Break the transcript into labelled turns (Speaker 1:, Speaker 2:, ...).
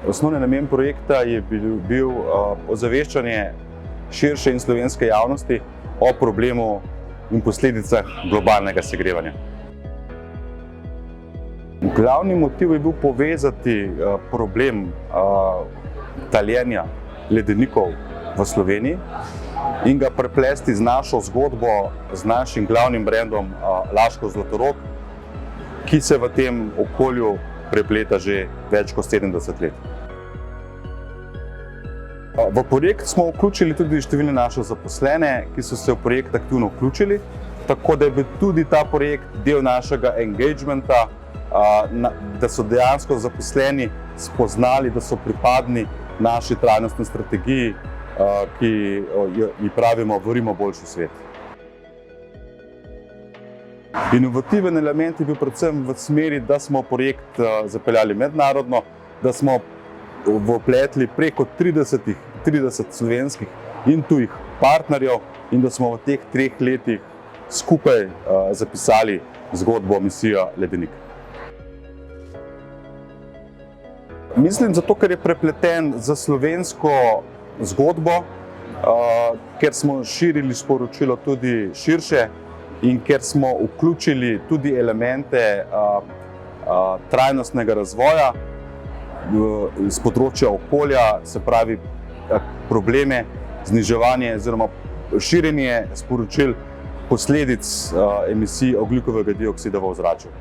Speaker 1: Osnovni namen projekta je bil ozaveščanje širše in slovenske javnosti o problemu in posledicah globalnega segrevanja. Glavni motiv je bil povezati problem taljenja ledenikov v Sloveniji in ga preplesti z našo zgodbo, z našim glavnim brandom Laško Zlatorog, ki se v tem okolju prepleta že več kot 70 let. V projekt smo vključili tudi številne naše zaposlene, ki so se v projekt aktivno vključili, tako da je bil tudi ta projekt del našega engagementa, da so dejansko zaposleni spoznali, da so pripadni naši trajnostni strategiji, ki ji pravimo Varimo boljši svet. Inovativen element je bil predvsem v smeri, da smo projekt zapeljali mednarodno, da smo vpletli preko 30 slovenskih in tujih partnerjev in da smo v teh 3 letih skupaj zapisali zgodbo Misija Ledenik. Mislim zato, ker je prepleten za slovensko zgodbo, ker smo širili sporočilo tudi širše in ker smo vključili tudi elemente trajnostnega razvoja z področja okolja, se pravi probleme, zniževanje oziroma širjenje sporočil posledic emisij ogljikovega dioksida v ozračju.